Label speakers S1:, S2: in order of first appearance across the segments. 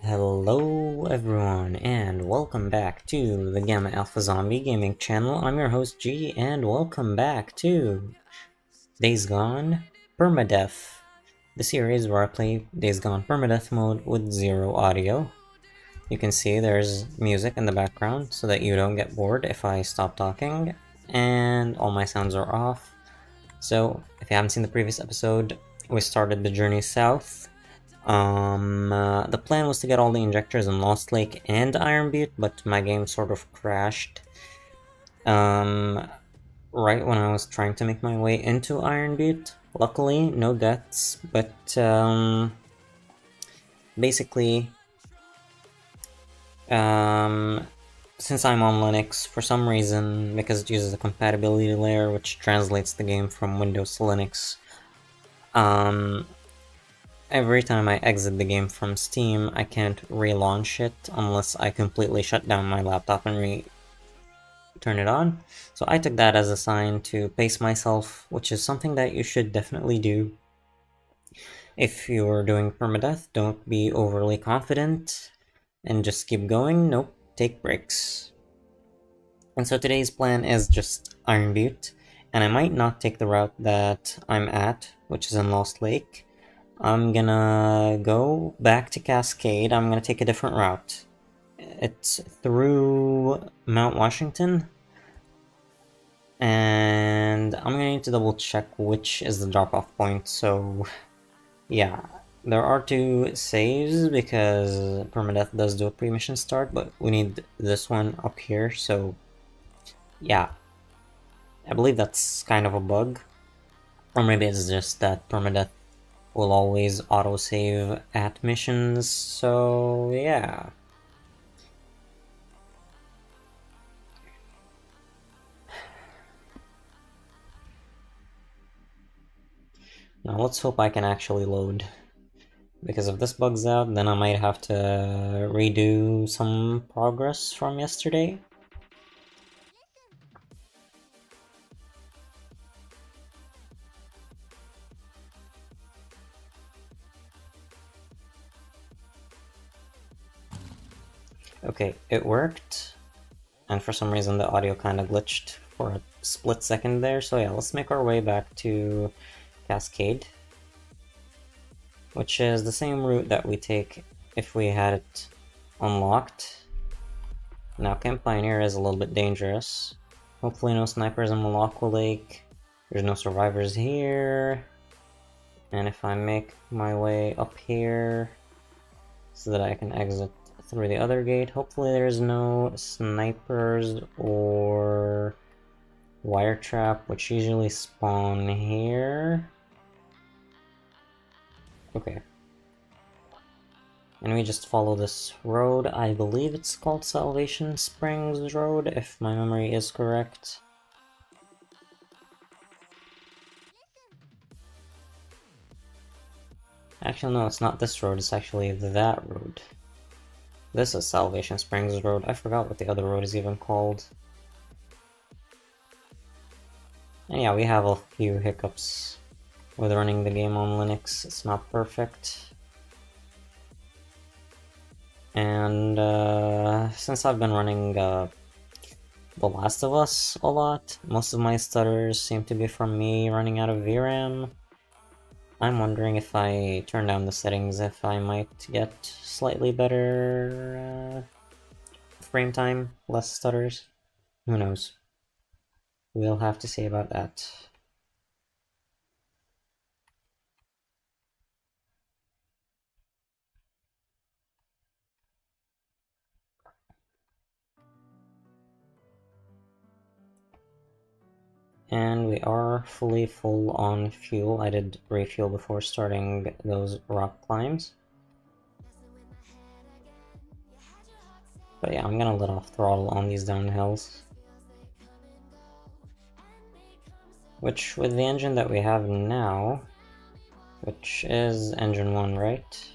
S1: Hello everyone, and welcome back to the Gamma Alpha Zombie Gaming channel. I'm your host G, and welcome back to Days Gone Perma-Deaf, the series where I play Days Gone Perma-Deaf mode with zero audio. You can see there's music in the background so that you don't get bored if I stop talking, and all my sounds are off. So, if you haven't seen the previous episode, we started the journey south. The plan was to get all the injectors in Lost Lake and Iron Butte, but my game sort of crashed. Right when I was trying to make my way into Iron Butte. Luckily, no deaths, but, basically, since I'm on Linux, for some reason, because it uses a compatibility layer which translates the game from Windows to Linux, every time I exit the game from Steam, I can't relaunch it unless I completely shut down my laptop and turn it on. So I took that as a sign to pace myself, which is something that you should definitely do. If you're doing permadeath, don't be overly confident and just keep going. Nope, take breaks. And so today's plan is just Iron Butte, and I might not take the route that I'm at, which is in Lost Lake. I'm gonna go back to Cascade. I'm gonna take a different route. It's through Mount Washington, and I'm gonna need to double check which is the drop-off point. So yeah, there are two saves because Permadeath does do a pre-mission start, but we need this one up here. So yeah, I believe that's kind of a bug, or maybe it's just that Permadeath will always autosave at missions, so yeah. Now let's hope I can actually load, because if this bugs out, then I might have to redo some progress from yesterday. Okay, it worked, and for some reason the audio kind of glitched for a split second there, so yeah, let's make our way back to Cascade, which is the same route that we take if we had it unlocked. Now Camp Pioneer is a little bit dangerous. Hopefully no snipers in Malacca Lake. There's no survivors here. And if I make my way up here so that I can exit through the other gate, hopefully there's no snipers or wire trap, which usually spawn here. Okay. And we just follow this road. I believe it's called Salvation Springs Road, if my memory is correct. Actually, no, it's not this road, it's actually that road. This is Salvation Springs Road. I forgot what the other road is even called. And yeah, we have a few hiccups with running the game on Linux. It's not perfect. And since I've been running The Last of Us a lot, most of my stutters seem to be from me running out of VRAM. I'm wondering if I turn down the settings, if I might get slightly better frame time, less stutters. Who knows? We'll have to see about that. And we are fully full on fuel. I did refuel before starting those rock climbs. But yeah, I'm gonna let off throttle on these downhills. Which, with the engine that we have now, which is engine 1, right?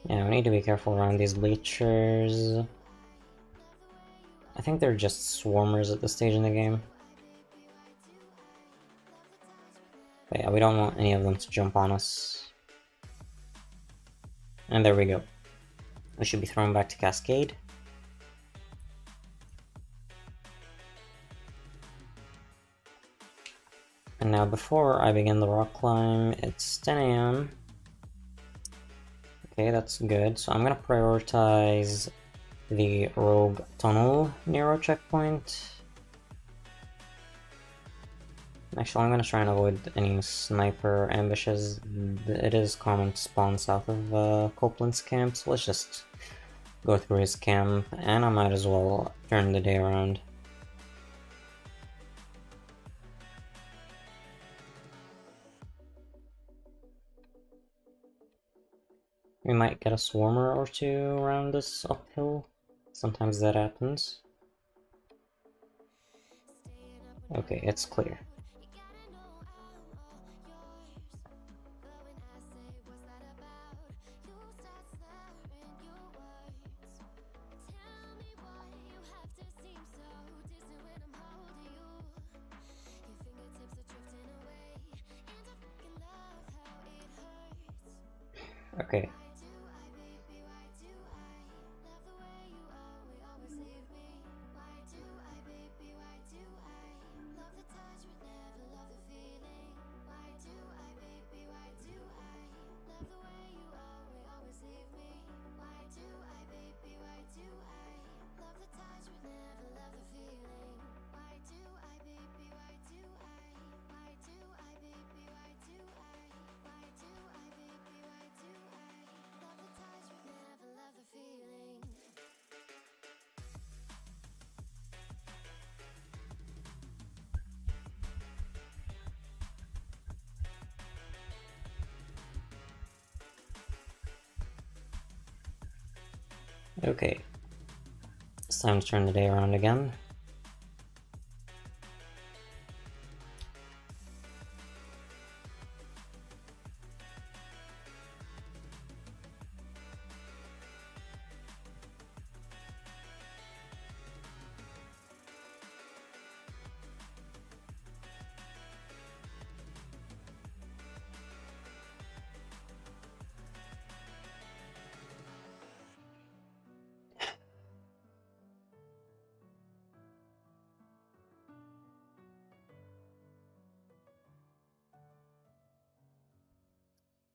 S1: Yeah, we need to be careful around these bleachers. I think they're just swarmers at this stage in the game. But yeah, we don't want any of them to jump on us. And there we go. We should be thrown back to Cascade. And now before I begin the rock climb, it's 10 AM. Okay, that's good. So I'm gonna prioritize the Rogue Tunnel Nero checkpoint. Actually, I'm gonna try and avoid any sniper ambushes. It is common to spawn south of Copeland's camp, so let's just go through his camp, and I might as well turn the day around. We might get a swarmer or two around this uphill. Sometimes that happens. Okay, it's clear. Okay. Okay. It's time to turn the day around again.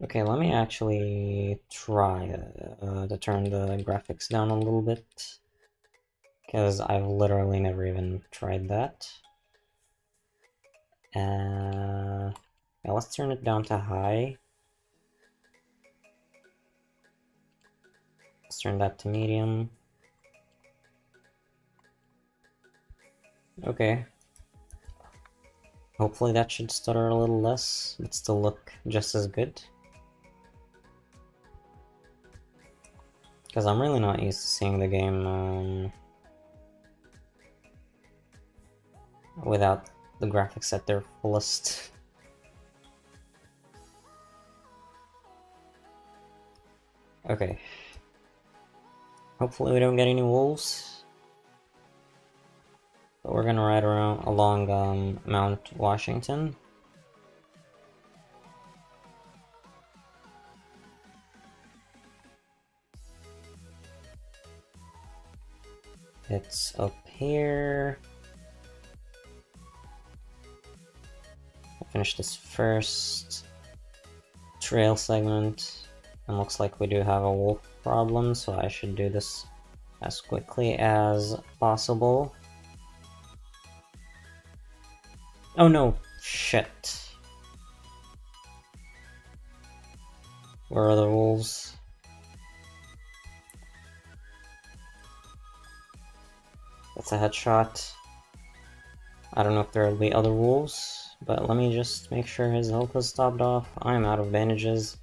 S1: Okay, let me actually try to turn the graphics down a little bit, because I've literally never even tried that. Yeah, let's turn it down to high. Let's turn that to medium. Okay. Hopefully that should stutter a little less, but still look just as good. Because I'm really not used to seeing the game without the graphics at their fullest. Okay. Hopefully we don't get any wolves. But we're gonna ride around along Mount Washington. It's up here. I'll finish this first trail segment. And looks like we do have a wolf problem, so I should do this as quickly as possible. Oh no! Shit. Where are the wolves? That's a headshot. I don't know if there will be other wolves, but let me just make sure his health is stopped off. I'm out of bandages.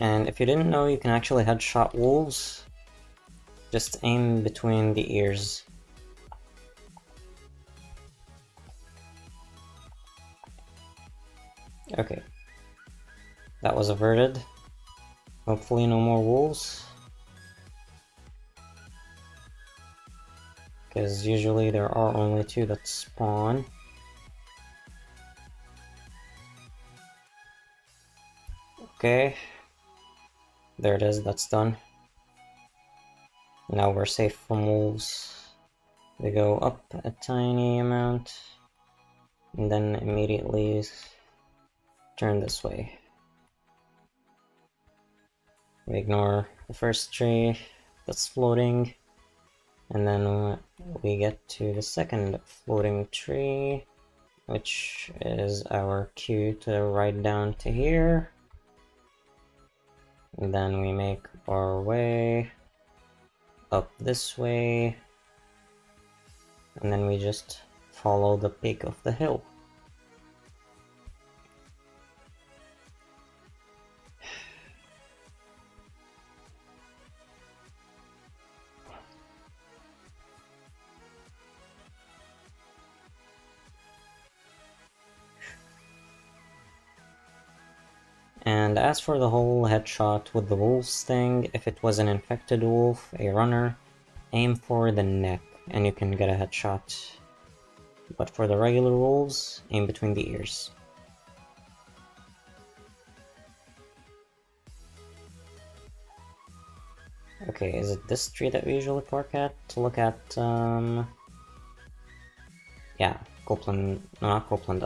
S1: And if you didn't know, you can actually headshot wolves. Just aim between the ears. Okay. That was averted. Hopefully no more wolves. Because usually there are only 2 that spawn. Okay. There it is, that's done. Now we're safe from wolves. They go up a tiny amount, and then immediately turn this way. We ignore the first tree that's floating, and then we get to the second floating tree, which is our cue to ride down to here. And then we make our way up this way, and then we just follow the peak of the hill. And as for the whole headshot with the wolf's thing, if it was an infected wolf, a runner, aim for the neck and you can get a headshot. But for the regular wolves, aim between the ears. Okay, is it this tree that we usually park at? To look at, yeah, Copeland, no, not Copeland,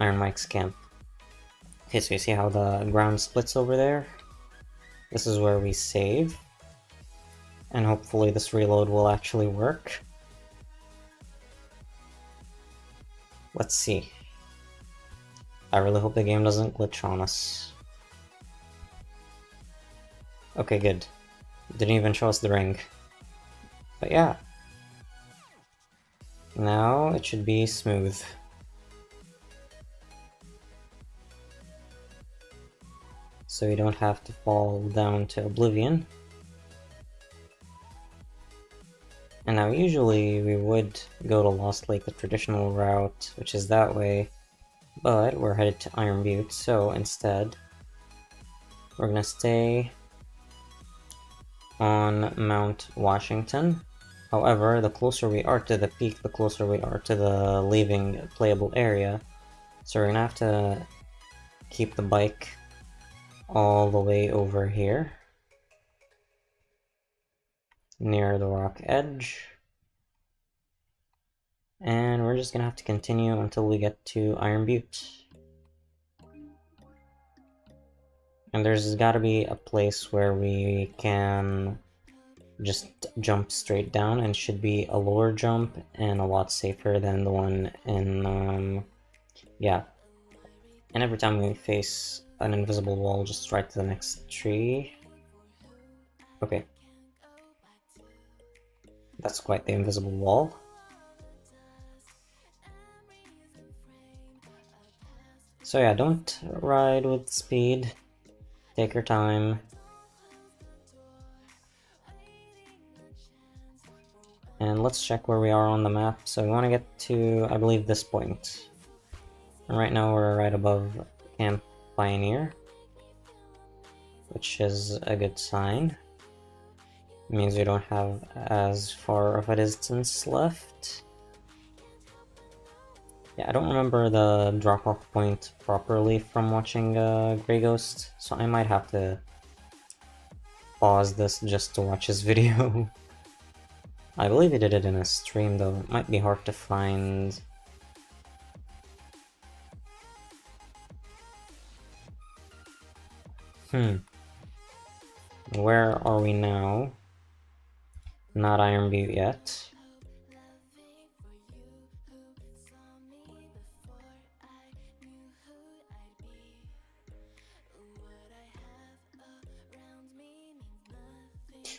S1: Iron Mike's camp. Okay, so you see how the ground splits over there? This is where we save. And hopefully this reload will actually work. Let's see. I really hope the game doesn't glitch on us. Okay, good. Didn't even show us the ring. But yeah. Now it should be smooth. So you don't have to fall down to oblivion. And now usually we would go to Lost Lake the traditional route, which is that way, but we're headed to Iron Butte, so instead we're gonna stay on Mount Washington. However, the closer we are to the peak, the closer we are to the leaving playable area, so we're gonna have to keep the bike all the way over here, near the rock edge. And we're just gonna have to continue until we get to Iron Butte. And there's gotta be a place where we can just jump straight down, and should be a lower jump and a lot safer than the one in, yeah. And every time we face an invisible wall, just right to the next tree. Okay. That's quite the invisible wall. So yeah, don't ride with speed. Take your time. And let's check where we are on the map. So we want to get to, I believe, this point. And right now we're right above Camp Pioneer, which is a good sign. It means we don't have as far of a distance left. Yeah, I don't remember the drop-off point properly from watching Grey Ghost, so I might have to pause this just to watch his video. I believe he did it in a stream though, it might be hard to find. Where are we now? Not Iron Butte yet.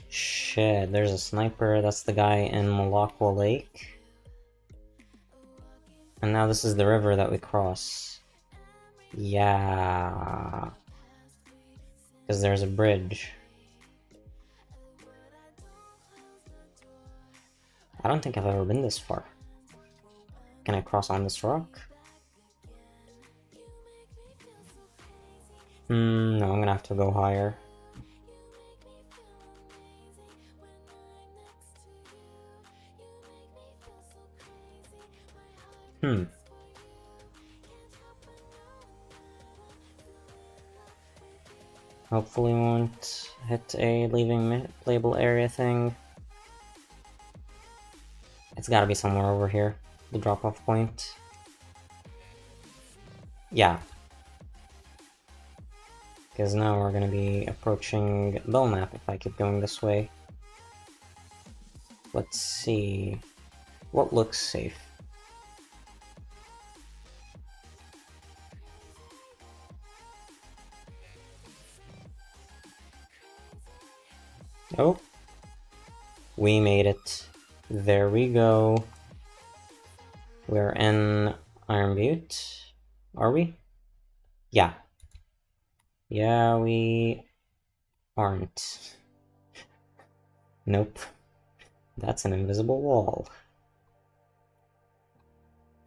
S1: Shit, there's a sniper, that's the guy in Malacca Lake. And now this is the river that we cross. Yeah. Because there's a bridge. I don't think I've ever been this far. Can I cross on this rock? No, I'm gonna have to go higher. Hopefully won't hit a leaving playable area thing. It's gotta be somewhere over here, the drop-off point. Yeah. Because now we're gonna be approaching Belknap if I keep going this way. Let's see. What looks safe? Oh. We made it. There we go. We're in Iron Butte. Are we? Yeah. Yeah, we aren't. Nope. That's an invisible wall.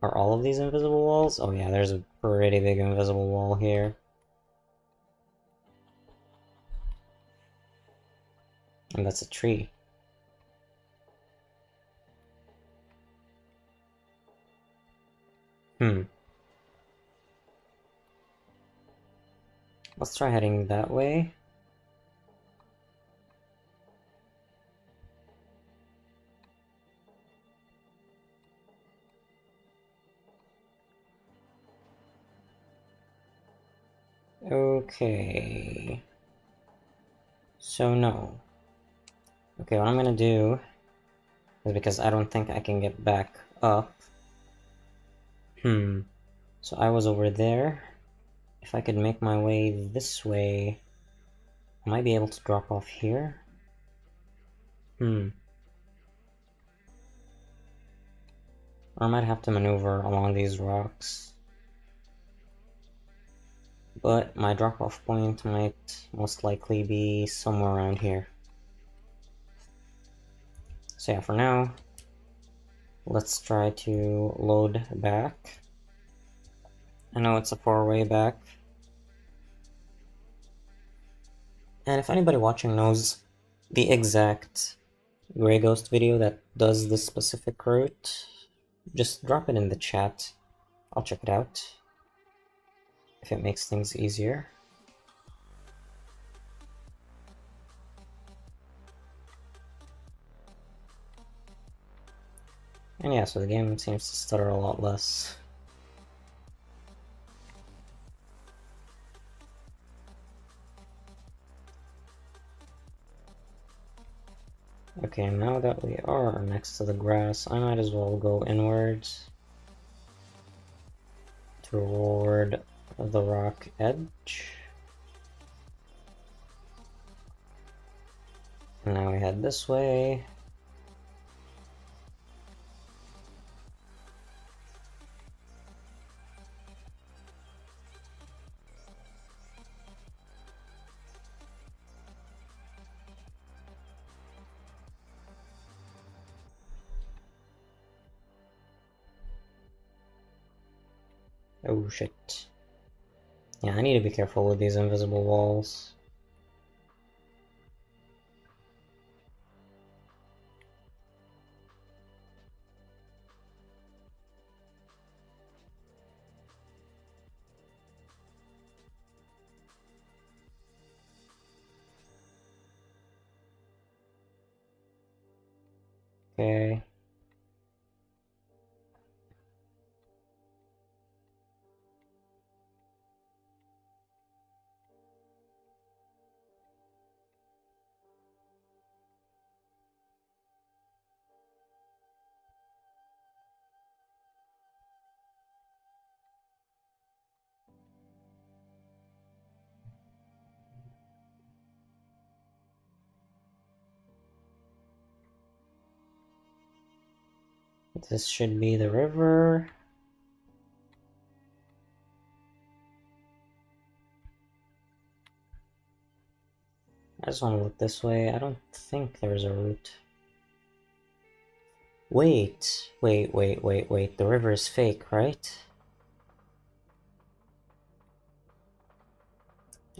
S1: Are all of these invisible walls? Oh yeah, there's a pretty big invisible wall here. And that's a tree. Let's try heading that way. Okay. So no. Okay, what I'm gonna do is, because I don't think I can get back up. So I was over there. If I could make my way this way, I might be able to drop off here. Or I might have to maneuver along these rocks. But my drop-off point might most likely be somewhere around here. So yeah, for now, let's try to load back. I know it's a 4-way back. And if anybody watching knows the exact Grey Ghost video that does this specific route, just drop it in the chat. I'll check it out if it makes things easier. And yeah, so the game seems to stutter a lot less. Okay, now that we are next to the grass, I might as well go inwards toward the rock edge. And now we head this way. Oh shit. Yeah, I need to be careful with these invisible walls. Okay. This should be the river. I just want to look this way. I don't think there's a route. Wait. The river is fake, right?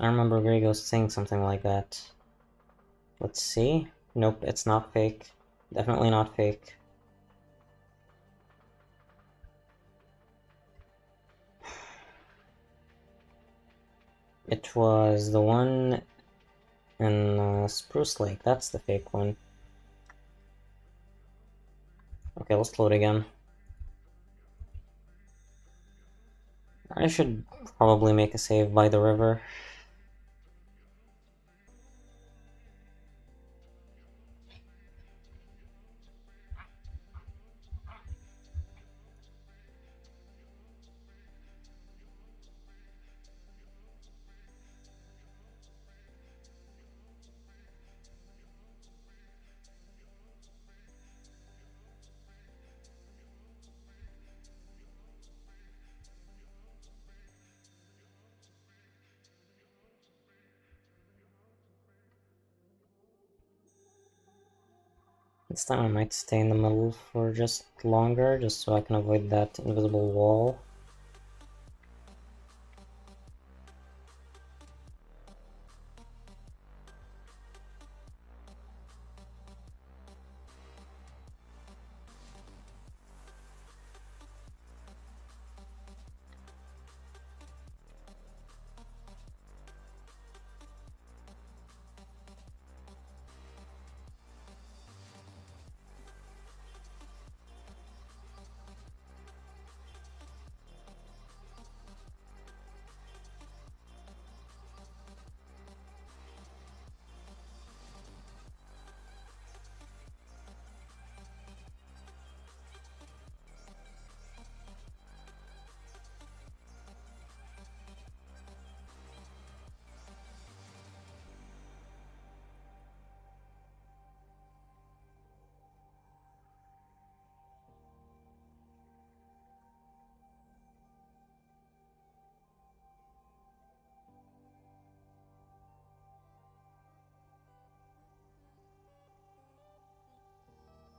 S1: I remember Grego saying something like that. Let's see. Nope, it's not fake. Definitely not fake. It was the one in Spruce Lake. That's the fake one. Okay, let's load again. I should probably make a save by the river. This time I might stay in the middle for just longer, just so I can avoid that invisible wall.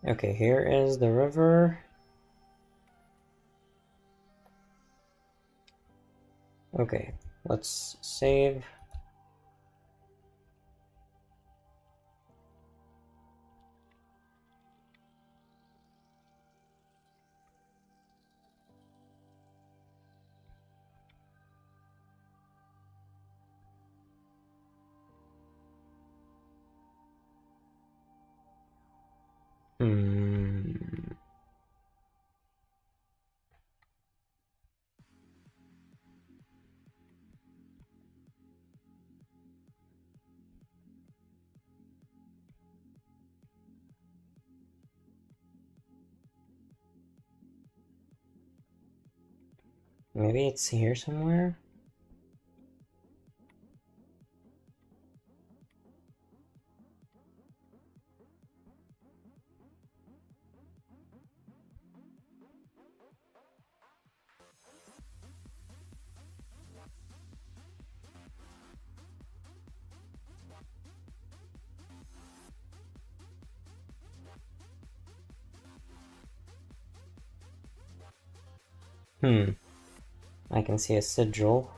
S1: Okay, here is the river. Okay, let's save. Hmm. Maybe it's here somewhere? I can see a sigil.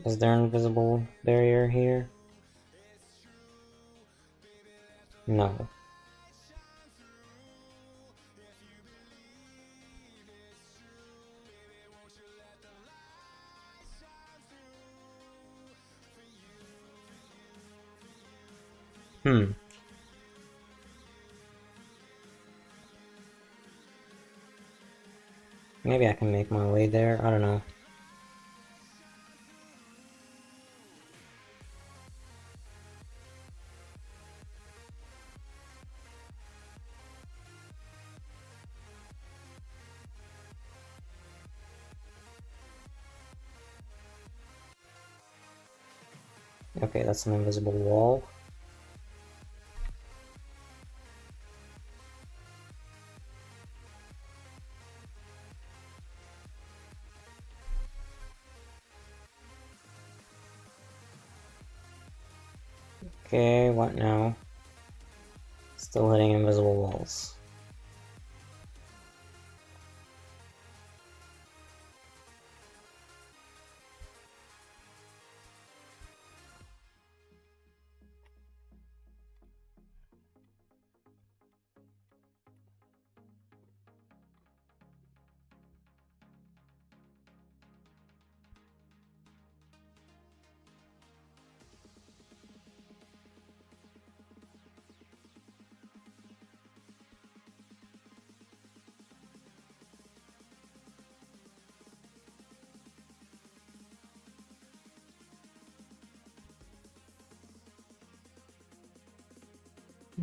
S1: Is there an invisible barrier here? No. Maybe I can make my way there, I don't know. Okay, that's an invisible wall. Okay, what now? Still hitting invisible walls.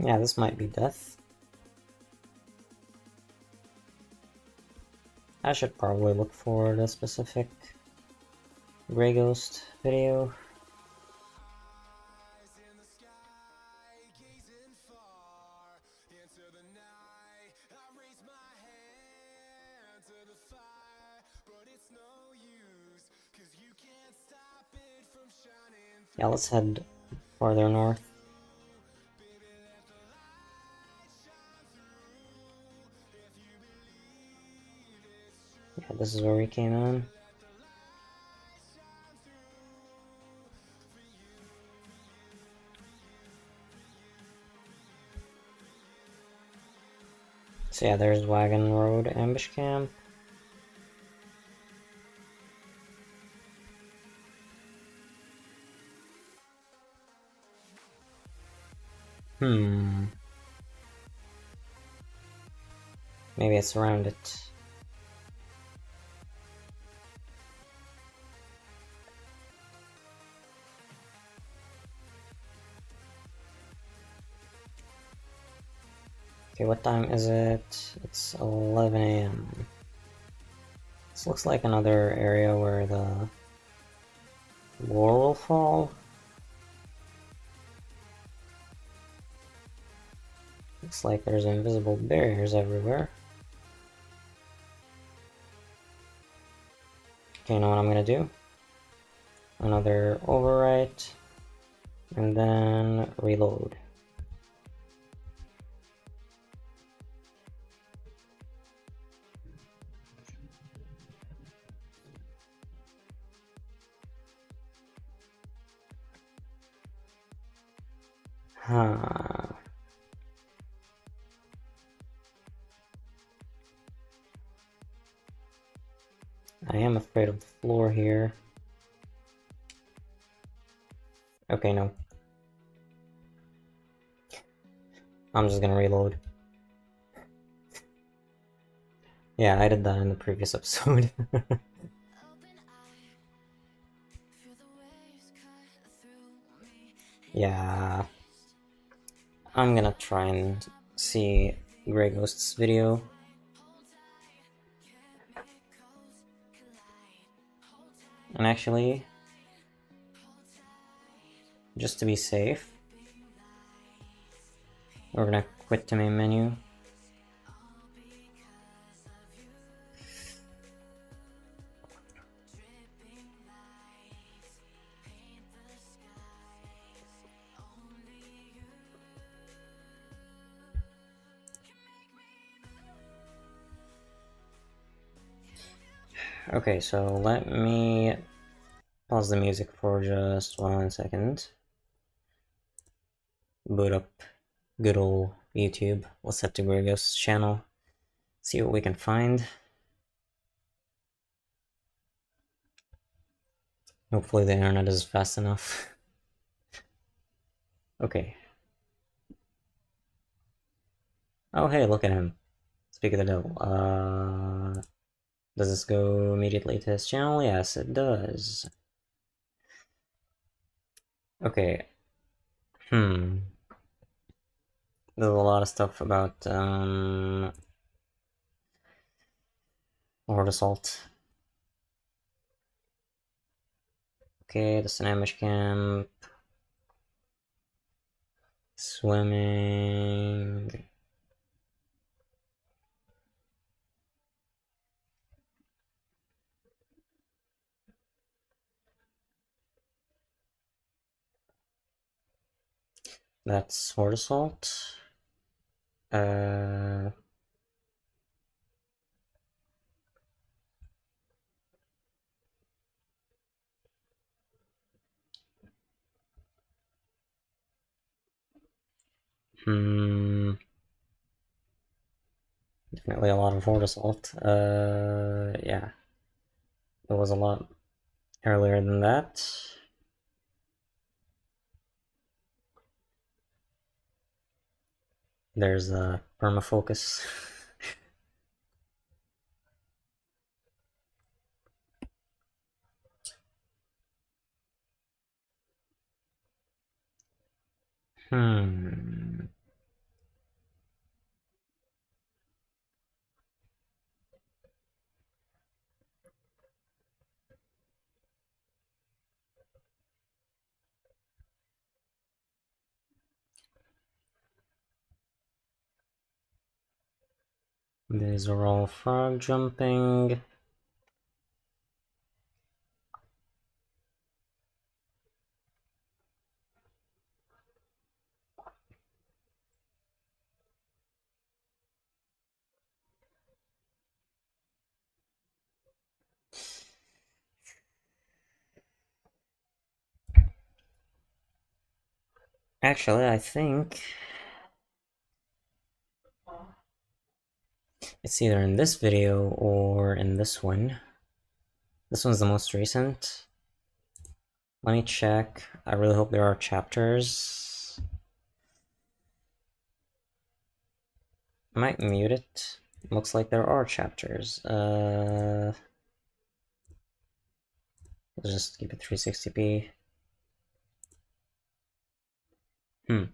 S1: Yeah, this might be death. I should probably look for the specific Grey Ghost video. Yeah, let's head farther north. Yeah, this is where we came in. So yeah, there's Wagon Road Ambush Camp. Maybe it's around it. Okay, what time is it? It's 11 a.m. This looks like another area where the war will fall. Looks like there's invisible barriers everywhere. Okay, you know what I'm gonna do? Another overwrite, and then reload. Huh. I am afraid of the floor here. Okay, no. I'm just gonna reload. Yeah, I did that in the previous episode. Yeah. I'm gonna try and see Grey Ghost's video. And actually, just to be safe, we're gonna quit the main menu. Okay, so let me pause the music for just 1 second. Boot up good old YouTube. Let's head to Grey Ghost's channel. See what we can find. Hopefully the internet is fast enough. Okay. Oh hey, look at him. Speak of the devil. Does this go immediately to his channel? Yes, it does. Okay. There's a lot of stuff about Horde Assault. Okay, the ambush camp. Swimming. That's Sword Assault. Uh, hmm, definitely a lot of Sword Assault. Yeah, it was a lot earlier than that. There's a Perma-Focus. Hmm. These are all frog jumping. Actually, I think it's either in this video or in this one. This one's the most recent. Let me check. I really hope there are chapters. I might mute it. Looks like there are chapters. Let's just keep it 360p. Hmm.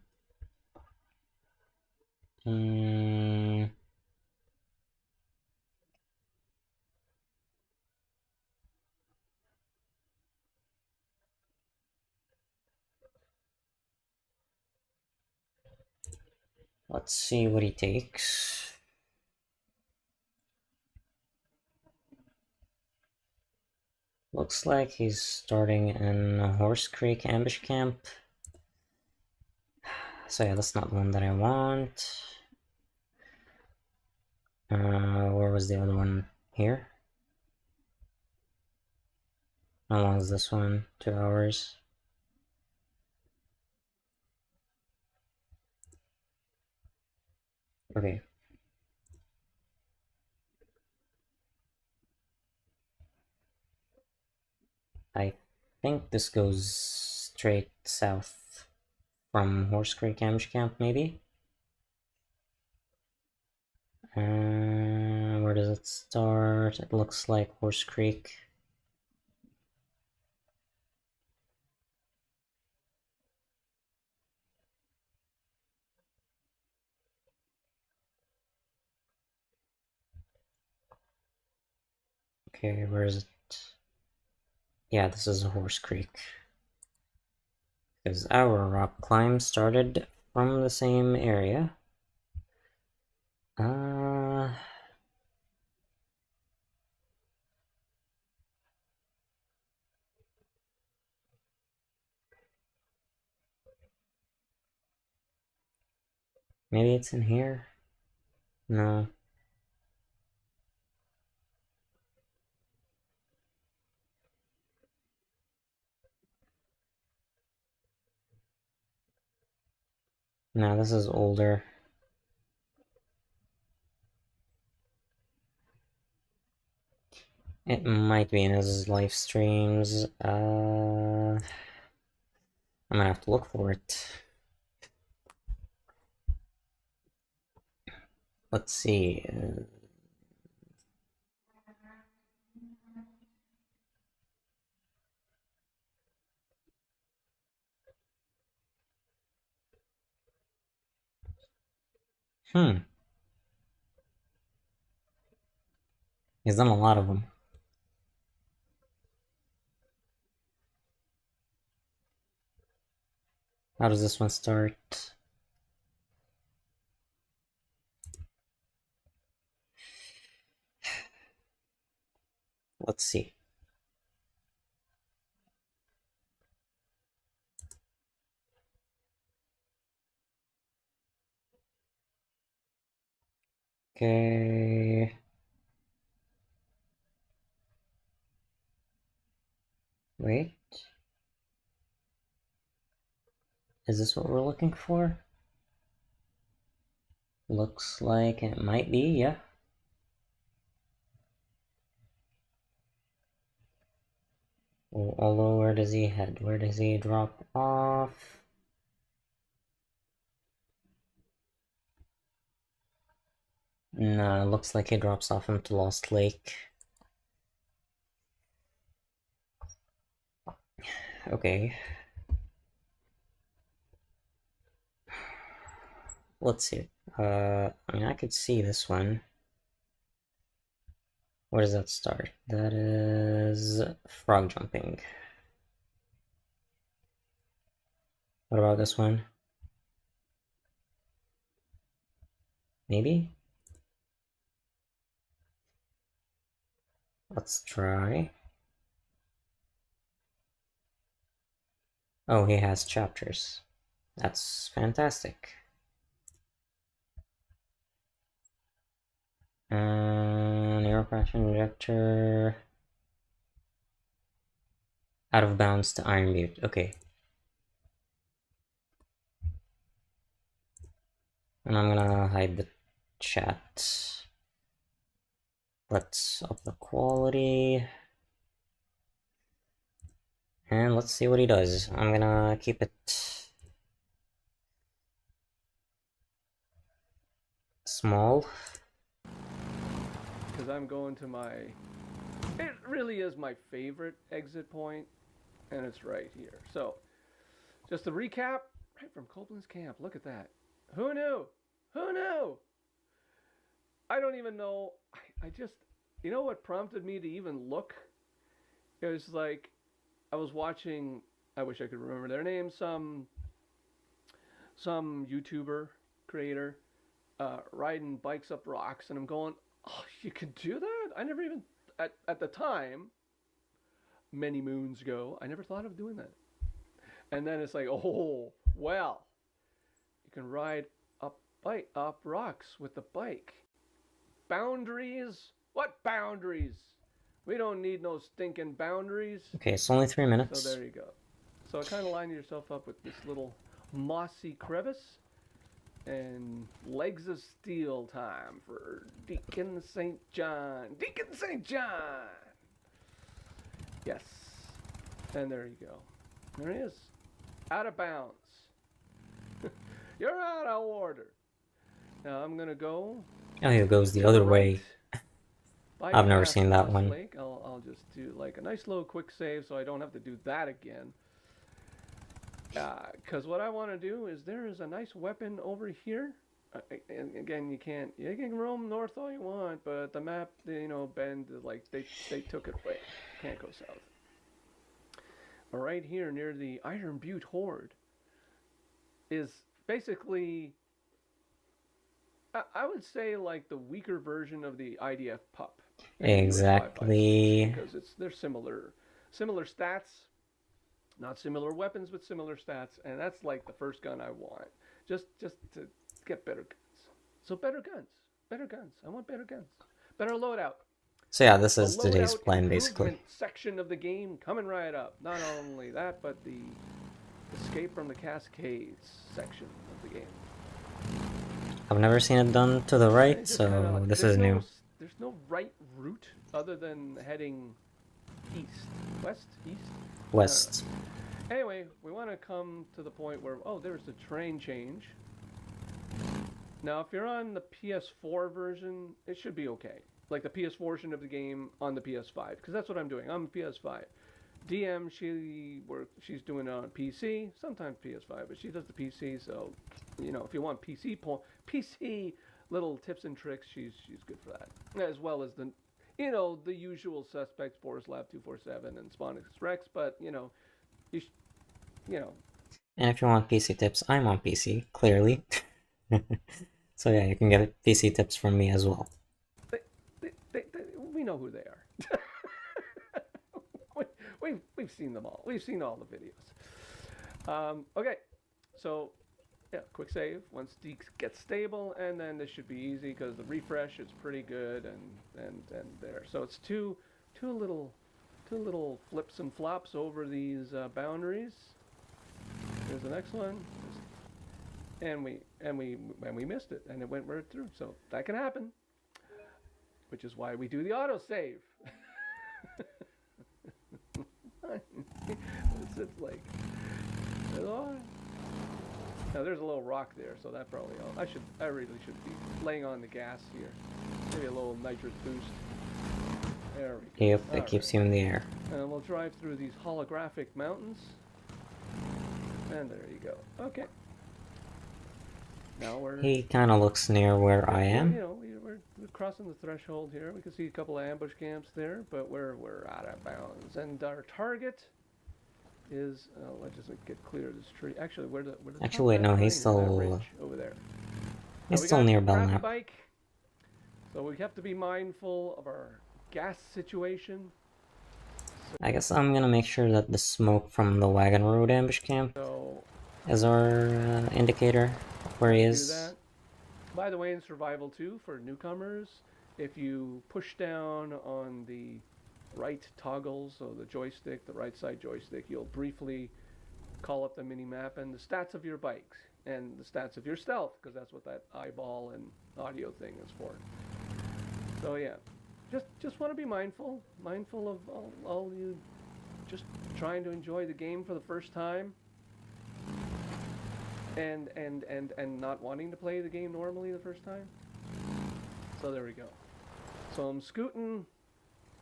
S1: Hmm. Let's see what he takes. Looks like he's starting in Horse Creek Ambush Camp. So yeah, that's not the one that I want. Where was the other one? Here? How long is this one? 2 hours. Okay. I think this goes straight south from Horse Creek Ambush Camp, maybe? Where does it start? It looks like Horse Creek. Okay, where is it? Yeah, this is a Horse Creek. Because our rock climb started from the same area. Uh, Maybe it's in here? No. No, this is older. It might be in his live streams. I'm gonna have to look for it. Let's see. Hmm. He's done a lot of them. How does this one start? Let's see. Okay. Wait. Is this what we're looking for? Looks like it might be, yeah. Although, where does he head? Where does he drop off? Nah, looks like he drops off into Lost Lake. Okay. Let's see. I mean, I could see this one. Where does that start? That is frog jumping. What about this one? Maybe? Let's try. Oh, he has chapters. That's fantastic. Neuropressure injector. Out of bounds to Iron Butte. Okay. And I'm gonna hide the chat. Let's up the quality. And let's see what he does. I'm gonna keep it small.
S2: Because I'm going to my... It really is my favorite exit point, and it's right here. So, just to recap, right from Copeland's camp. Look at that. Who knew? Who knew? I don't even know. I just... You know what prompted me to even look? It was like, I was watching... I wish I could remember their name. Some YouTuber creator riding bikes up rocks, and I'm going, oh, you can do that? I never even, at the time, many moons ago, I never thought of doing that. And then it's like, oh, well, you can ride up rocks with the bike. Boundaries? What boundaries? We don't need no stinking boundaries.
S1: Okay, it's only 3 minutes.
S2: So there you go. So kind of line yourself up with this little mossy crevice. And legs of steel time for Deacon St. John. Deacon St. John! Yes. And there you go. There he is. Out of bounds. You're out of order. Now I'm going to go.
S1: Oh, he goes the other way. I've never seen that one.
S2: Lake. I'll just do like a nice little quick save so I don't have to do that again. Because what I want to do is there is a nice weapon over here. And again, you can roam north all you want, but the map, bend, like they took it away. Can't go south. But right here near the Iron Butte Horde is basically, I would say, like the weaker version of the IDF pup.
S1: Exactly.
S2: Because they're similar stats. Not similar weapons, but similar stats, and that's like the first gun I want. Just to get better guns. So better guns. I want better guns. Better loadout.
S1: So yeah, this is today's plan, basically.
S2: Section of the game coming right up. Not only that, but the Escape from the Cascades section of the game.
S1: I've never seen it done to the right, so this is new.
S2: There's no right route other than heading east. West? East?
S1: West.
S2: Anyway, we want to come to the point where, oh, there's the terrain change. Now, if you're on the PS4 version, it should be okay. Like the PS4 version of the game on the PS5, because that's what I'm doing. I'm PS5. DM, she's doing it on PC, sometimes PS5, but she does the PC. So, if you want PC little tips and tricks, she's good for that, as well as the usual suspects, Forest Lab 247 and Sponix Rex, but And
S1: if you want PC tips, I'm on PC, clearly. So yeah, you can get PC tips from me as well.
S2: We know who they are. We've seen them all. We've seen all the videos. Okay, so Yeah, quick save once Deke gets stable, and then this should be easy because the refresh is pretty good, and there. So it's two little flips and flops over these boundaries. Here's the next one, and we missed it, and it went right through. So that can happen, which is why we do the auto save. it's like, now there's a little rock there, so that probably I really should be laying on the gas here. Maybe a little nitrous boost. There we go.
S1: Yep, it keeps you in the air.
S2: And we'll drive through these holographic mountains. And there you go. Okay. Now we're...
S1: He kind of looks near where I am.
S2: You know, we're crossing the threshold here. We can see a couple of ambush camps there, but we're out of bounds. And our target is... let's just get clear of this tree. Actually, where the
S1: Actually, wait, no, he's still...
S2: over there.
S1: He's still near Belknap.
S2: Bike, so we have to be mindful of our gas situation.
S1: I guess I'm gonna make sure that the smoke from the Wagon Road ambush camp is our indicator of where he is.
S2: Do that. By the way, in Survival 2, for newcomers, if you push down on the right toggle, so the joystick, the right side joystick, you'll briefly call up the mini-map and the stats of your bikes and the stats of your stealth, because that's what that eyeball and audio thing is for. So yeah. Just want to be mindful of all you just trying to enjoy the game for the first time, and not wanting to play the game normally the first time. So there we go. So I'm scooting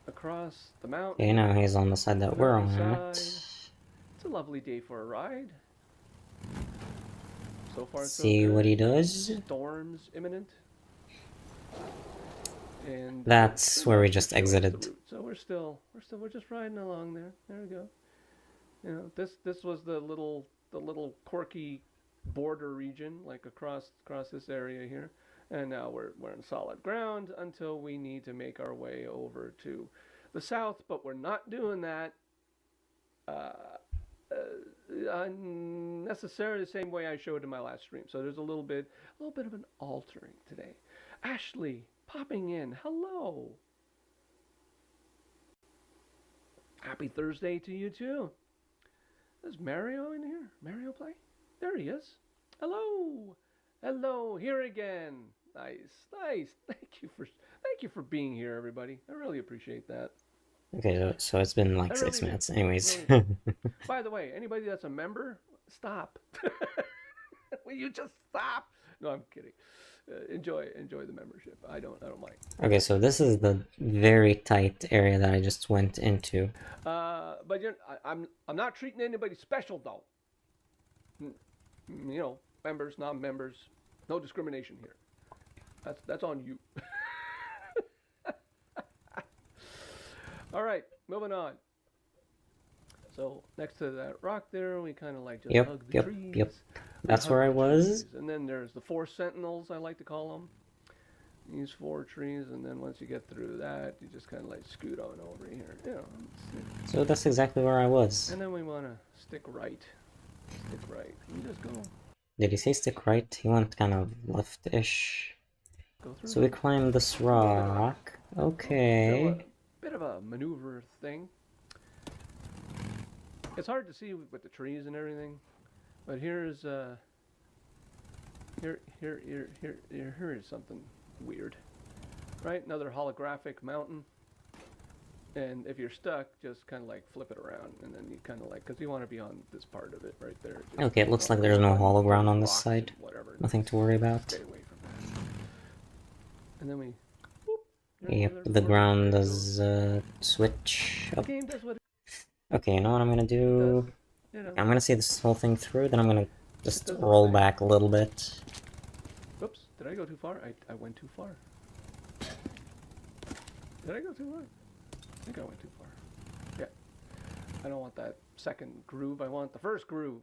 S2: across the mountain.
S1: Okay, now he's on the side that we're on.
S2: It's a lovely day for a ride. So far,
S1: See
S2: so good.
S1: what he does.
S2: Storms imminent. And
S1: that's where we just exited.
S2: So we're just riding along there. There we go. You know, this was the little quirky border region, like across this area here, and now we're in solid ground until we need to make our way over to the south. But we're not doing that necessarily the same way I showed in my last stream. So there's a little bit of an altering today. Ashley. Popping in. Hello. Happy Thursday to you too. Is Mario in here? Mario play? There he is. Hello. Hello. Here again. Nice. Thank you for being here, everybody. I really appreciate that.
S1: Okay, so it's been like 6 minutes. Anyways.
S2: By the way, anybody that's a member, stop. Will you just stop? No, I'm kidding. Enjoy the membership. I don't mind.
S1: Okay, so this is the very tight area that I just went into.
S2: But I'm not treating anybody special though. You know, members, non-members, no discrimination here. That's on you. All right, moving on. So next to that rock there, we kind of like just hug the trees.
S1: Yep. That's where I was.
S2: And then there's the 4 sentinels, I like to call them. These 4 trees, and then once you get through that, you just kind of like scoot on over here. You know,
S1: so that's exactly where I was.
S2: And then we want to stick right. And just go.
S1: Did he say stick right? He went kind of left-ish.
S2: Go through.
S1: So we climbed this rock. Okay.
S2: Bit of a maneuver thing. It's hard to see with the trees and everything, but here's here is something weird, right? Another holographic mountain, and if you're stuck, just kind of like flip it around, and then you kind of like, because you want to be on this part of it right there. Just
S1: okay, it looks like there's no hollow ground on this side.
S2: Whatever.
S1: Nothing to worry about.
S2: Stay away from that. And then we.
S1: Yep, the ground does switch up. Okay, you know what I'm gonna do? I'm gonna see this whole thing through, then I'm gonna just roll back a little bit.
S2: Oops, did I go too far? I went too far. Did I go too far? I think I went too far. Yeah. I don't want that second groove, I want the first groove.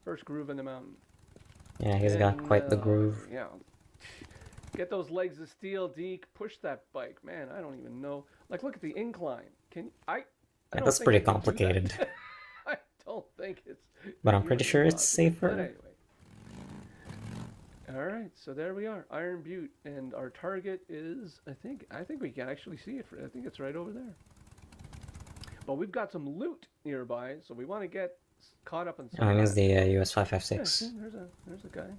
S2: First groove in the mountain.
S1: Yeah, he's got quite the groove.
S2: Yeah. Get those legs of steel, Deke. Push that bike. Man, I don't even know. Like, look at the incline.
S1: Yeah, that's pretty complicated.
S2: I don't think it's...
S1: But I'm pretty sure it's safer.
S2: But anyway. All right, so there we are, Iron Butte, and our target is I think we can actually see it. I think it's right over there. But we've got some loot nearby, so we want to get caught up on some
S1: Oh,
S2: of
S1: it means
S2: that.
S1: the US
S2: Yeah, see,
S1: 556.
S2: there's a guy.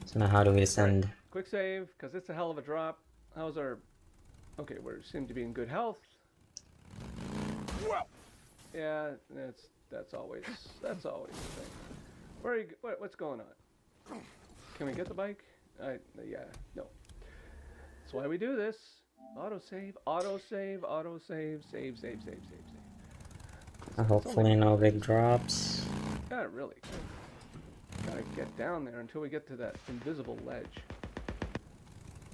S1: So now how do we
S2: All right,
S1: descend?
S2: quick save because it's a hell of a drop. How's our? Okay, we seem to be in good health.
S3: Well,
S2: Yeah, that's always the thing. Where are you? What's going on? Can we get the bike? Yeah, no. That's why we do this. Auto save, auto save, auto save, save, save, save, save, save. It's
S1: Hopefully
S2: only
S1: no big drops.
S2: not really. Gotta get down there until we get to that invisible ledge.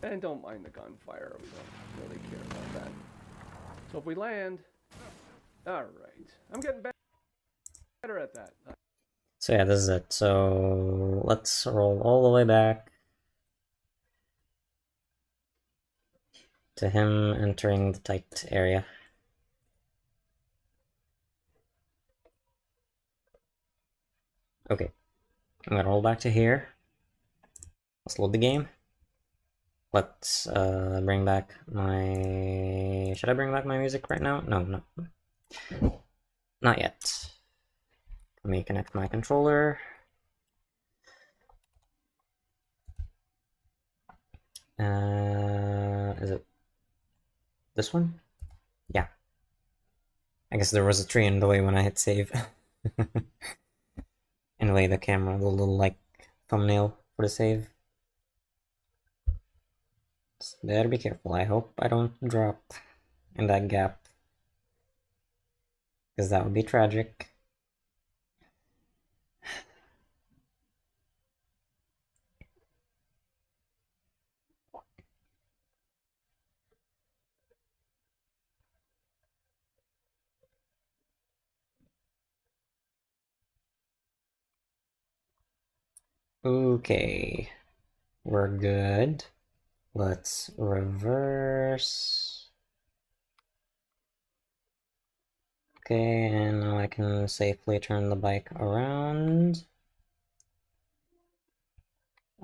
S2: And don't mind the gunfire. We don't really care about that. So if we land, all right. I'm getting better at that.
S1: So yeah, this is it. So let's roll all the way back to him entering the tight area. Okay, I'm gonna roll back to here. Let's load the game. Let's bring back my... Should I bring back my music right now? No, no. Not yet. Let me connect my controller. Is it this one? Yeah. I guess there was a tree in the way when I hit save. In the way the camera, the little like thumbnail for the save. Just better be careful. I hope I don't drop in that gap, because that would be tragic. Okay, we're good. Let's reverse. Okay, and now I can safely turn the bike around.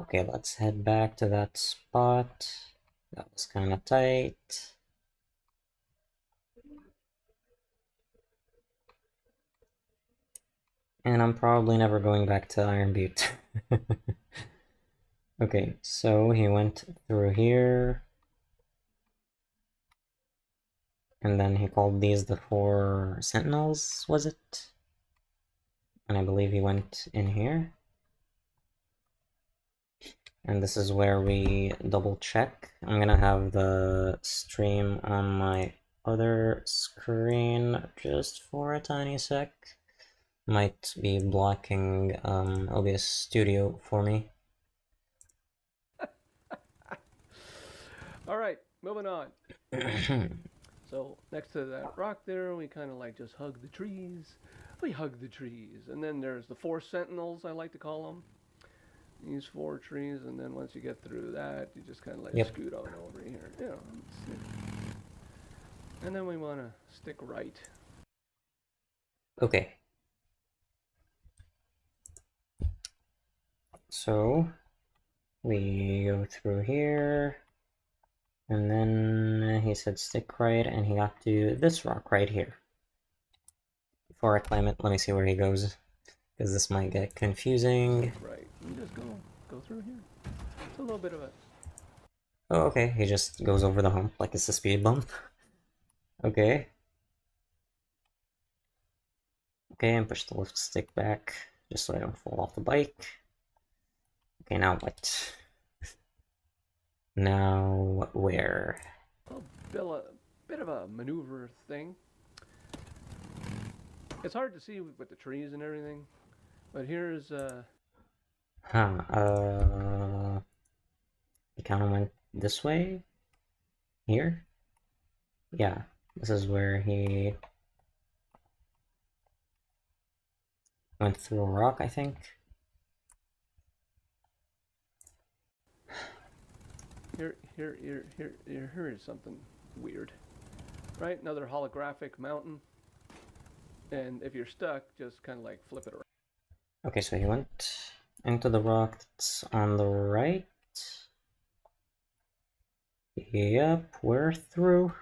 S1: Okay, let's head back to that spot. That was kind of tight. And I'm probably never going back to Iron Butte. Okay, so he went through here. And then he called these the 4 sentinels, was it? And I believe he went in here. And this is where we double check. I'm gonna have the stream on my other screen just for a tiny sec. Might be blocking OBS Studio for me.
S2: All right, moving on. So next to that rock there, we kind of like just hug the trees. We hug the trees, and then there's the 4 sentinels, I like to call them. These 4 trees, and then once you get through that, you just kind of like scoot on over here. You know, and then we want to stick right.
S1: Okay. So we go through here, and then he said stick right, and he got to this rock right here. Before I climb it, let me see where he goes, because this might get confusing.
S2: Stick right. You just go through here. It's a little bit of a...
S1: Oh, okay, he just goes over the hump like it's a speed bump. Okay. Okay, and push the lift stick back, just so I don't fall off the bike. Okay, now what? Now where?
S2: A bit of a maneuver thing. It's hard to see with the trees and everything, but here's
S1: He kind of went this way? Here? Yeah, this is where he went through a rock, I think.
S2: Here is something weird, right? Another holographic mountain, and if you're stuck, just kind of like flip it around.
S1: Okay, so he went into the rock that's on the right. Yep, we're through.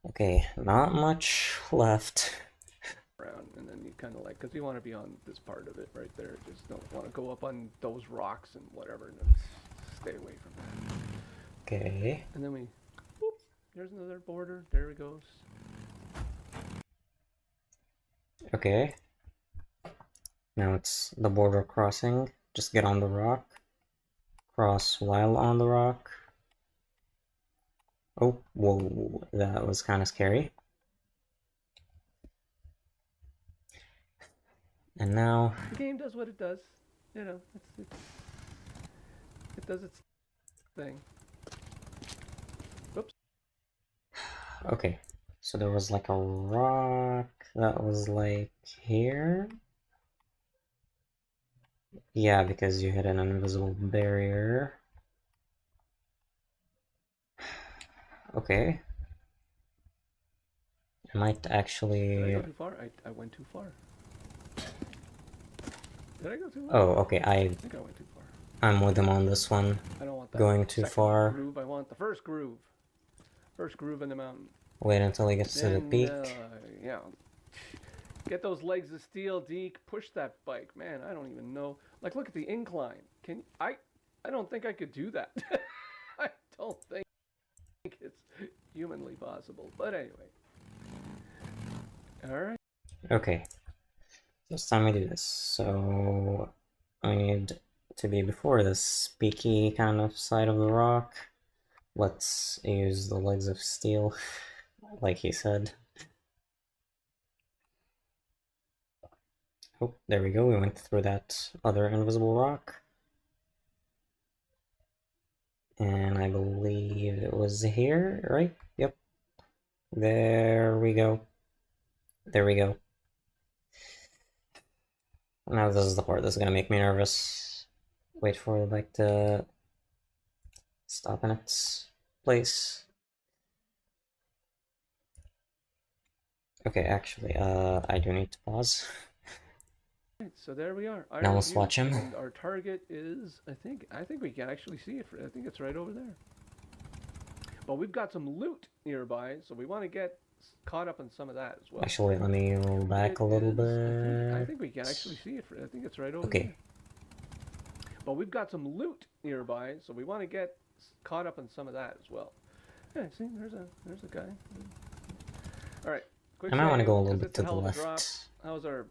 S1: Okay, not much left.
S2: Around, and then you kind of like, because you want to be on this part of it right there. Just don't want to go up on those rocks and whatever. And stay away from that.
S1: Okay.
S2: And then we, whoop, there's another border. There it goes.
S1: Okay. Now it's the border crossing. Just get on the rock. Cross while on the rock. Oh, whoa, that was kind of scary. And now...
S2: The game does what it does. You know, it does its thing. Oops.
S1: Okay, so there was like a rock that was like here. Yeah, because you hit an invisible barrier. Okay. I might actually...
S2: Did I go too far? I went too far. Did I go too far?
S1: Oh, okay,
S2: I think I went too far.
S1: I'm with him on this one.
S2: I don't want that
S1: Going too far.
S2: groove. I want the first groove. First groove in the mountain.
S1: Wait until he gets to the peak.
S2: Yeah. Get those legs of steel, Deke. Push that bike, man. I don't even know. Like, look at the incline. I don't think I could do that. I don't think it's humanly possible. But anyway. All right.
S1: Okay. This time we do this. So I need to be before this peaky kind of side of the rock. Let's use the legs of steel, like he said. Oh, there we go. We went through that other invisible rock. And I believe it was here, right? Yep. There we go. There we go. Now this is the part that's gonna make me nervous. Wait for the bike to stop in its place. Okay, actually, I do need to pause.
S2: So there we are.
S1: Now let's watch him.
S2: And our target is, I think we can actually see it. I think it's right over there. But we've got some loot nearby, so we want to get caught up on some of that as well.
S1: Actually, let me roll back a little bit.
S2: I think we can actually see it. I think it's right over there. But we've got some loot nearby, so we want to get caught up on some of that as well. Yeah, see, there's a guy. All right.
S1: I might want to go a little bit to the left.
S2: How's our...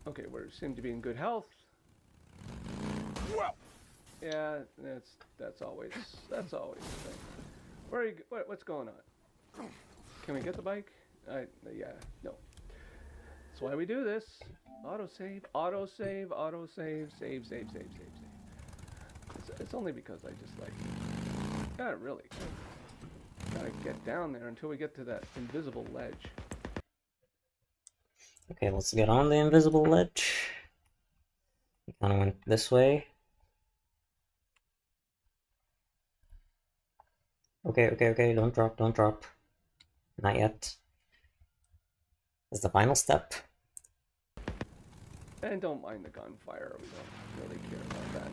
S2: Okay, we seem to be in good health. Well, yeah, that's always the thing. Where are you? What's going on? Can we get the bike? Yeah, no. That's why we do this. Autosave, autosave, autosave, save. It's only because I just like... Not really. Gotta get down there until we get to that invisible ledge.
S1: Okay, let's get on the invisible ledge. We kind of went this way. Okay, don't drop. Not yet. This is the final step.
S2: And don't mind the gunfire, we don't really care about that.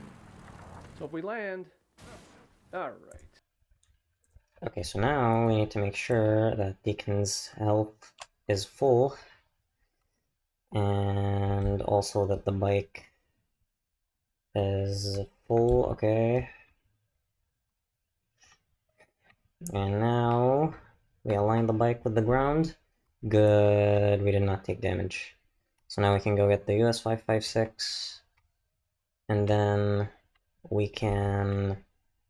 S2: So if we land... Alright.
S1: Okay, so now we need to make sure that Deacon's health is full. And also that the bike is full, okay. And now we align the bike with the ground. Good, we did not take damage. So now we can go get the US 556. And then we can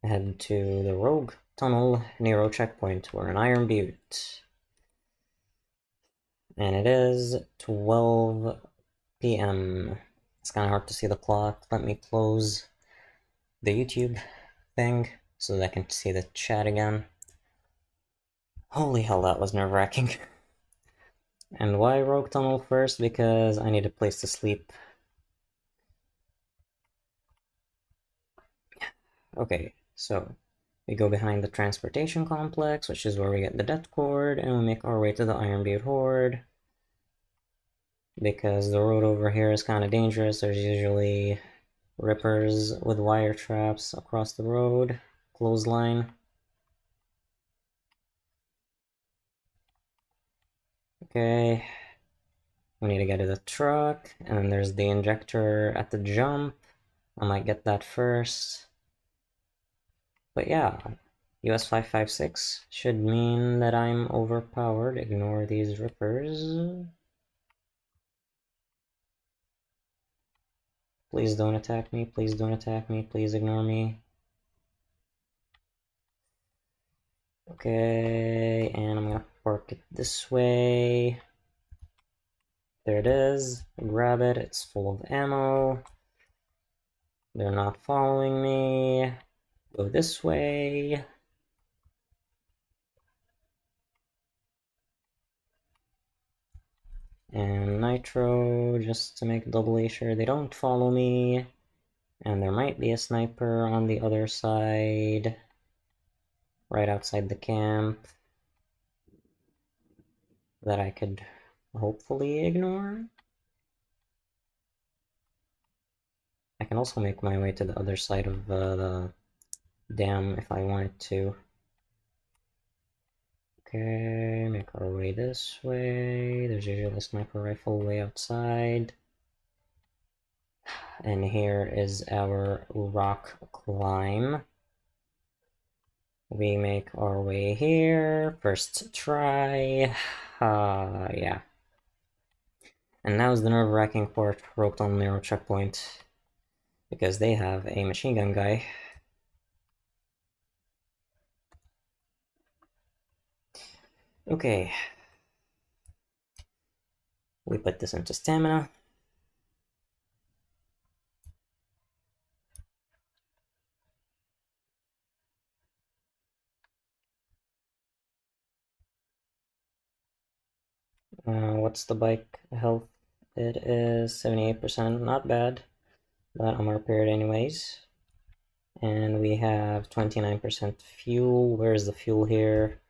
S1: head to the Rogue Tunnel Nero checkpoint. We're in Iron Butte. And it is 12 p.m. It's kind of hard to see the clock. Let me close the YouTube thing so that I can see the chat again. Holy hell, that was nerve-wracking. And why Rogue Tunnel first? Because I need a place to sleep. Okay, so we go behind the transportation complex, which is where we get the death cord, and we make our way to the Iron Butte Horde. because the road over here is kind of dangerous. There's usually rippers with wire traps across the road. Clothesline. Okay. We need to get to the truck, and then there's the injector at the jump. I might get that first. But yeah, US 556 should mean that I'm overpowered. Ignore these rippers. Please don't attack me, please don't attack me, please ignore me. Okay, and I'm gonna park it this way. There it is. Grab it, it's full of ammo. They're not following me. Go this way. And nitro, just to make doubly sure they don't follow me. And there might be a sniper on the other side, right outside the camp, that I could hopefully ignore. I can also make my way to the other side of the dam if I wanted to. Okay, make our way this way. There's usually a sniper rifle way outside. And here is our rock climb. We make our way here. First try. Yeah. And now is the nerve-wracking part, roped on narrow checkpoint. Because they have a machine gun guy. Okay. We put this into stamina. What's the bike health? It is 78%, not bad. But I'm repaired anyways. And we have 29% fuel. Where's the fuel here?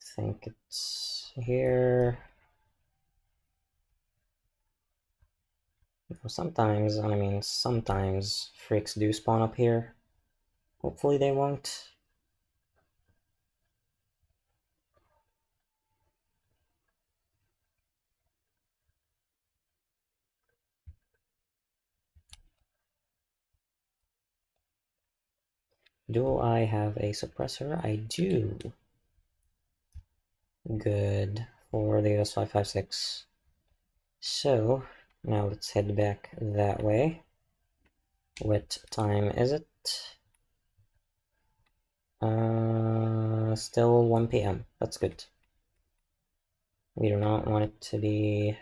S1: I think it's here. Sometimes, sometimes freaks do spawn up here. Hopefully they won't. Do I have a suppressor? I do. Good for the US556. So, now let's head back that way. What time is it? Still 1 p.m. That's good. We do not want it to be...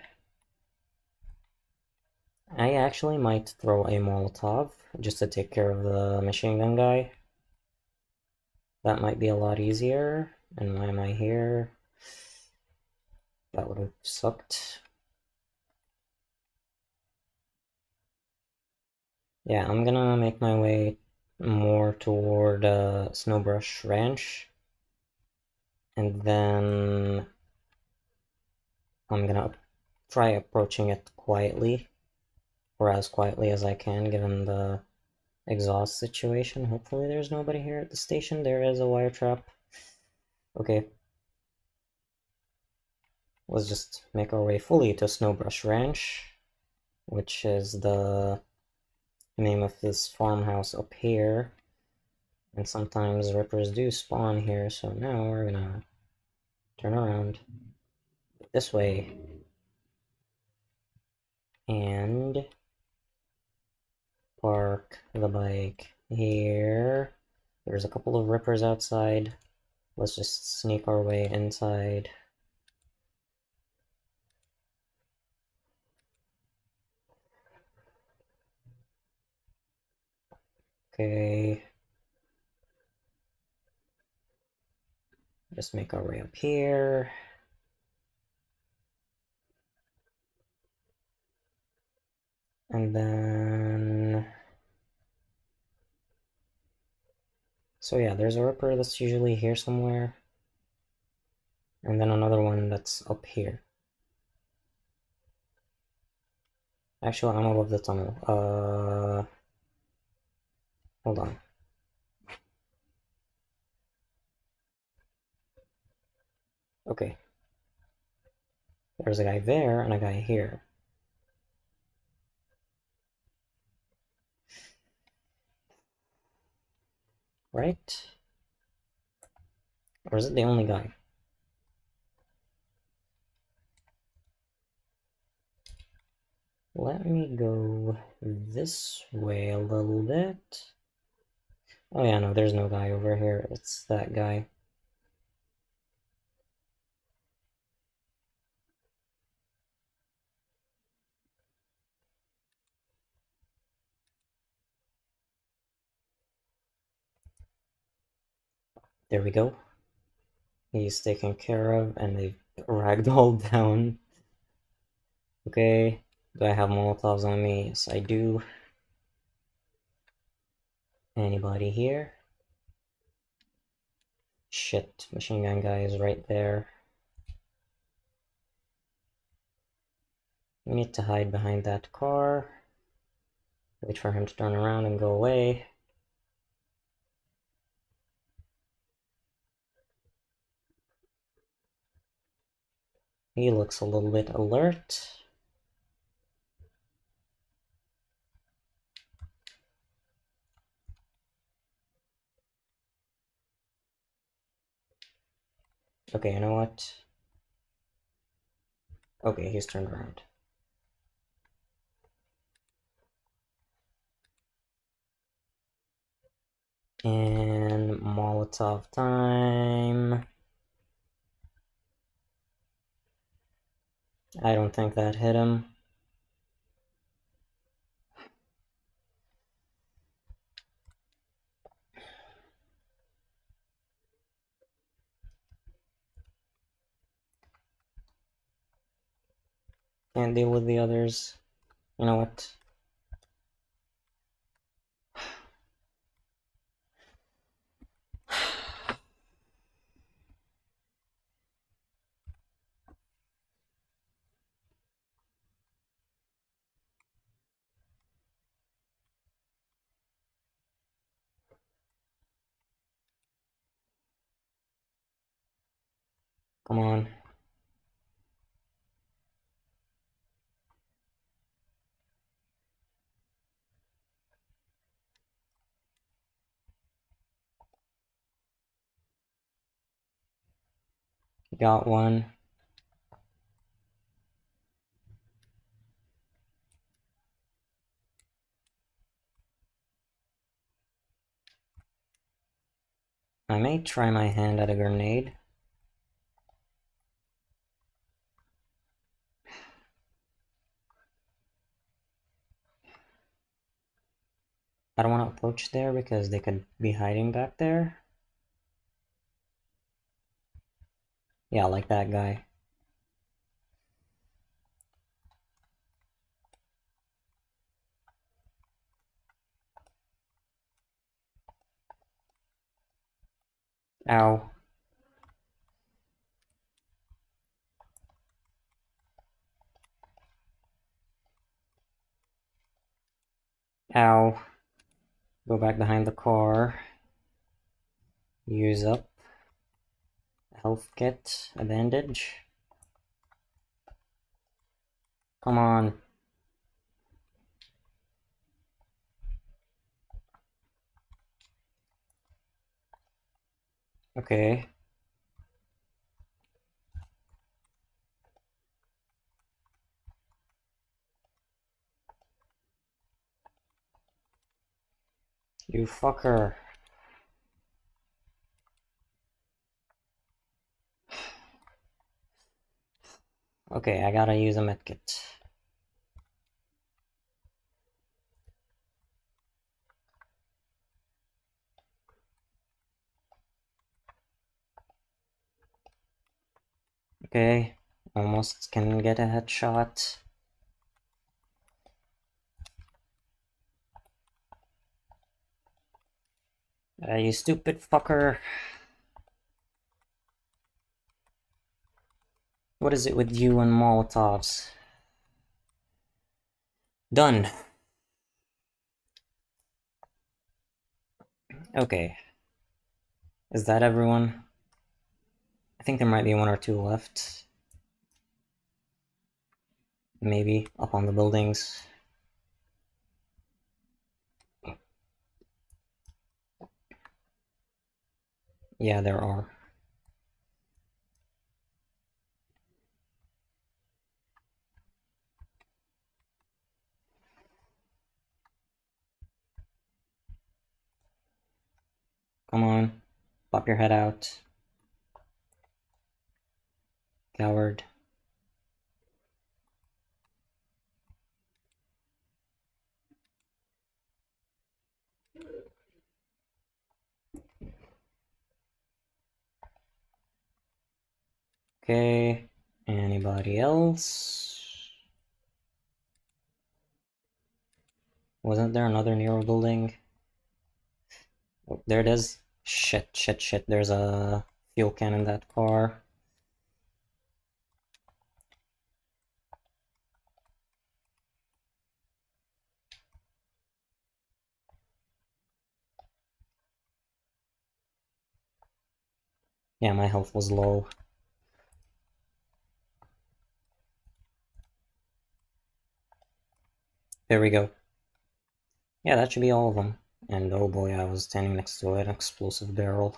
S1: I actually might throw a Molotov just to take care of the machine gun guy. That might be a lot easier. And why am I here? That would have sucked. Yeah, I'm gonna make my way more toward Snowbrush Ranch. And then I'm gonna try approaching it quietly, or as quietly as I can given the exhaust situation. Hopefully there's nobody here at the station. There is a wire trap. Okay. Let's just make our way fully to Snowbrush Ranch, which is the name of this farmhouse up here. And sometimes rippers do spawn here, so now we're gonna turn around this way and park the bike here. There's a couple of rippers outside. Let's just sneak our way inside. Okay. Just make our way up here. And then... So yeah, there's a ripper that's usually here somewhere. And then another one that's up here. Actually, I'm above the tunnel. Hold on. Okay. There's a guy there and a guy here. Right? Or is it the only guy? Let me go this way a little bit. Oh yeah, no, there's no guy over here. It's that guy. There we go. He's taken care of, and they've ragdolled down. Okay, do I have Molotovs on me? Yes, I do. Anybody here? Shit, machine gun guy is right there. We need to hide behind that car. Wait for him to turn around and go away. He looks a little bit alert. Okay, you know what? Okay, he's turned around. And Molotov time. I don't think that hit him. Can't deal with the others. You know what? Come on. Got one. I may try my hand at a grenade. I don't want to approach there because they could be hiding back there. Yeah, like that guy. Ow. Ow. Go back behind the car. Use up a health kit, a bandage. Come on. Okay. You fucker. Okay, I gotta use a medkit. Okay, almost can get a headshot. You stupid fucker. What is it with you and Molotovs? Done. Okay. Is that everyone? I think there might be one or two left. Maybe up on the buildings. Yeah, there are. Come on. Pop your head out. Coward. Okay. Anybody else? Wasn't there another Nero building? Oh, there it is. Shit, shit, shit. There's a fuel can in that car. Yeah, my health was low. There we go. Yeah, that should be all of them. And oh boy, I was standing next to an explosive barrel.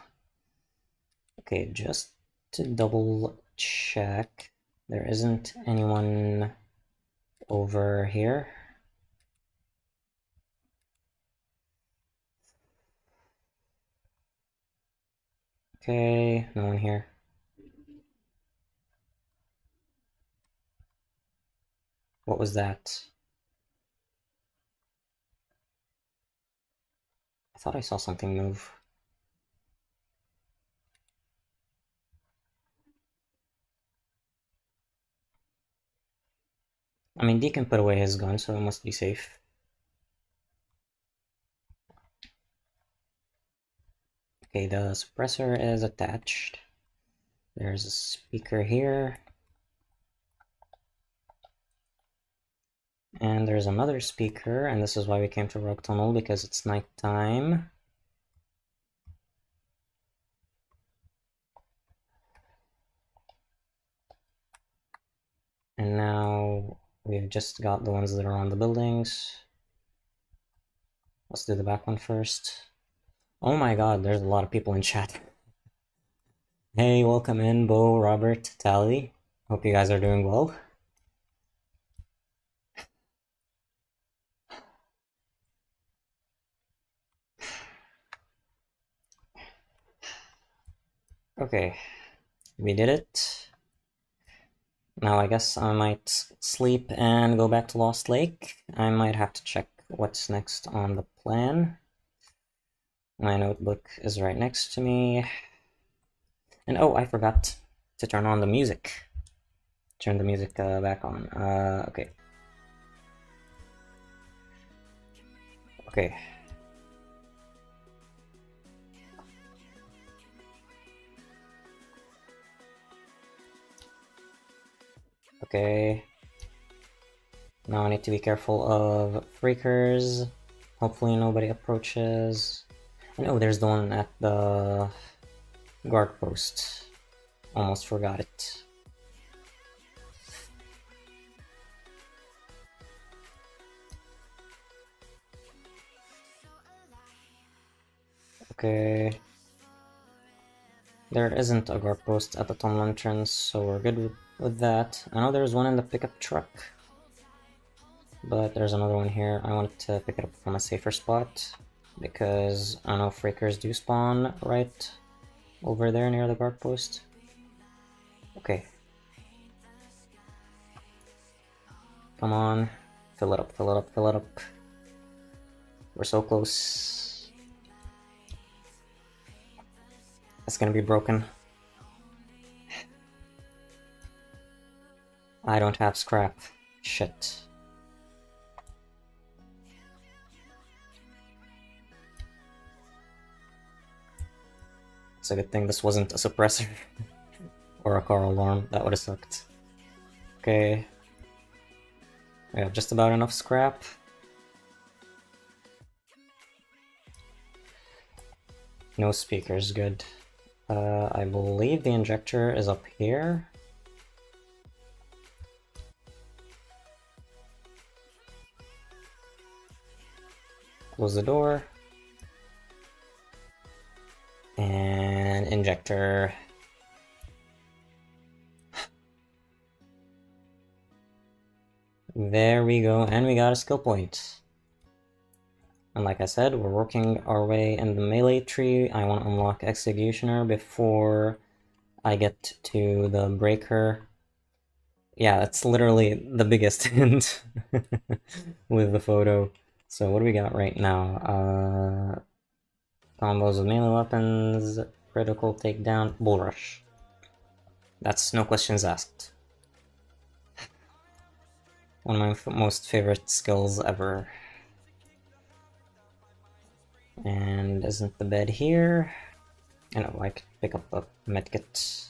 S1: Okay, just to double check, there isn't anyone over here. Okay, no one here. What was that? I thought I saw something move. I mean, Deacon put away his gun, so it must be safe. Okay, the suppressor is attached. There's a speaker here. And there's another speaker, and this is why we came to Rogue Tunnel, because it's nighttime. And now we've just got the ones that are on the buildings. Let's do the back one first. Oh my god, there's a lot of people in chat. Hey, welcome in, Bo, Robert, Tally. Hope you guys are doing well. Okay, we did it. Now I guess I might sleep and go back to Lost Lake. I might have to check what's next on the plan. My notebook is right next to me. And oh, I forgot to turn on the music. Turn the music back on. Okay. Okay. Okay. Now I need to be careful of freakers. Hopefully nobody approaches. And oh, there's the one at the guard post. Almost forgot it. Okay. There isn't a guard post at the tunnel entrance, so we're good with that. I know there's one in the pickup truck, but there's another one here. I wanted to pick it up from a safer spot, because I know freakers do spawn right over there near the guard post. Okay. Come on. Fill it up, fill it up, fill it up. We're so close. It's gonna be broken. I don't have scrap. Shit. It's a good thing this wasn't a suppressor. Or a car alarm. That would have sucked. Okay. I have just about enough scrap. No speakers, good. I believe the injector is up here. Close the door. And injector. There we go, and we got a skill point. And like I said, we're working our way in the melee tree. I want to unlock Executioner before I get to the Breaker. Yeah, that's literally the biggest hint with the photo. So what do we got right now? Combos with melee weapons, critical takedown, bull rush. That's no questions asked. One of my most favorite skills ever. And isn't the bed here? I know, I could pick up a medkit.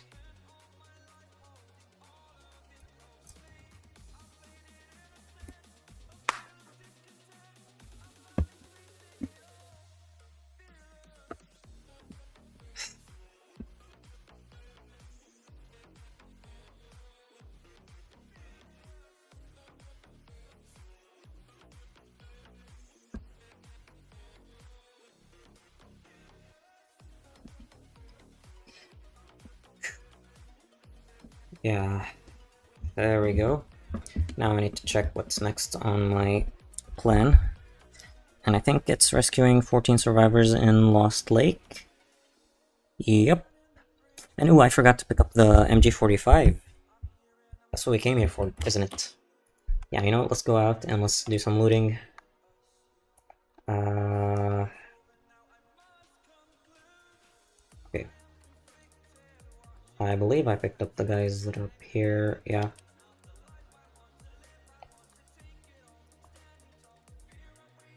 S1: Yeah, there we go. Now I need to check what's next on my plan. And I think it's rescuing 14 survivors in Lost Lake. Yep. And ooh, I forgot to pick up the MG45. That's what we came here for, isn't it? Yeah, you know what, let's go out and let's do some looting. Okay. I believe I picked up the guys that are up here, yeah.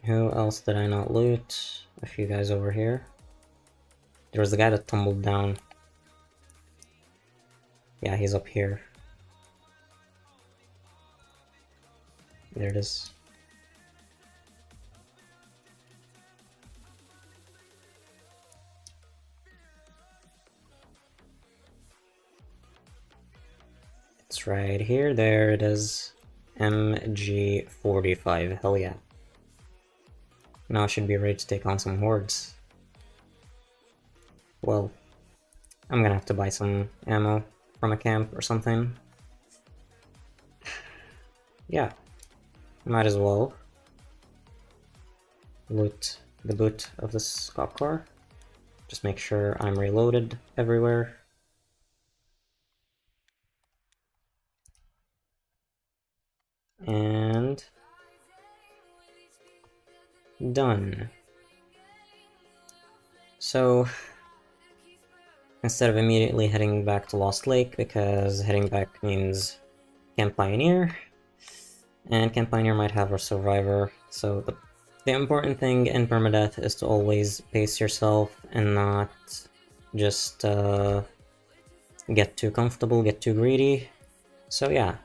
S1: Who else did I not loot? A few guys over here. There was the guy that tumbled down. Yeah, he's up here. There it is. It's right here. There it is. MG45. Hell yeah. Now I should be ready to take on some hordes. Well, I'm gonna have to buy some ammo from a camp or something. Yeah, might as well loot the boot of this cop car. Just make sure I'm reloaded everywhere. And done. So instead of immediately heading back to Lost Lake, because heading back means Camp Pioneer, and Camp Pioneer might have a survivor, so the important thing in Perma-Deaf is to always pace yourself and not just get too comfortable, get too greedy. So yeah,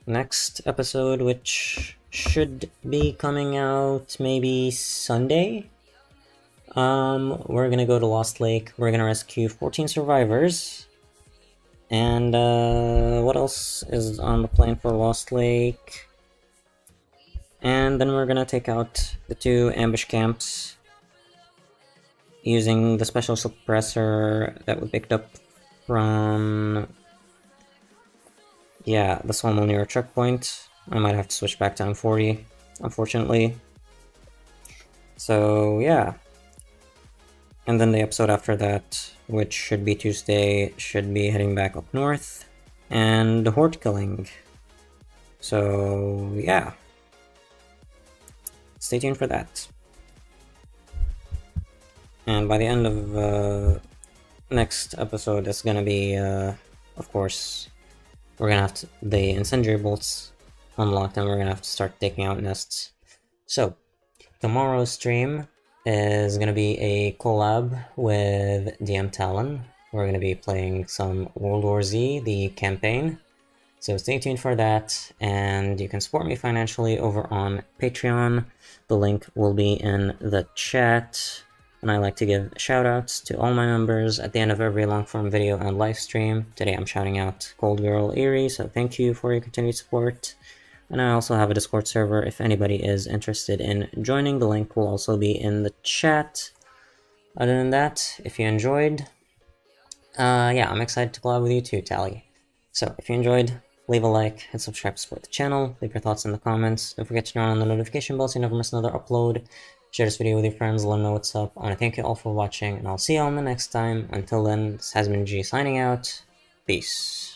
S1: next episode, which should be coming out maybe Sunday, we're gonna go to Lost Lake, we're gonna rescue 14 survivors, and what else is on the plan for Lost Lake? And then we're gonna take out the 2 ambush camps using the special suppressor that we picked up from, yeah, the Sawmill near checkpoint. I might have to switch back to M40, unfortunately. So yeah. And then the episode after that, which should be Tuesday, should be heading back up north and horde killing. So yeah. Stay tuned for that. And by the end of next episode, it's gonna be, of course, we're gonna have the incendiary bolts unlocked, and we're gonna have to start taking out nests. So, tomorrow's stream is gonna be a collab with DM Talon. We're gonna be playing some World War Z, the campaign. So stay tuned for that, and you can support me financially over on Patreon. The link will be in the chat. And I like to give shoutouts to all my members at the end of every long-form video and live stream. Today I'm shouting out Cold Girl Erie, so thank you for your continued support. And I also have a Discord server if anybody is interested in joining. The link will also be in the chat. Other than that, if you enjoyed, yeah, I'm excited to collab with you too, Tally. So if you enjoyed, leave a like, hit subscribe to support the channel, leave your thoughts in the comments, don't forget to turn on the notification bell so you never miss another upload, share this video with your friends, let them know what's up. I want to thank you all for watching, and I'll see you all in the next time. Until then, this has been G signing out, peace.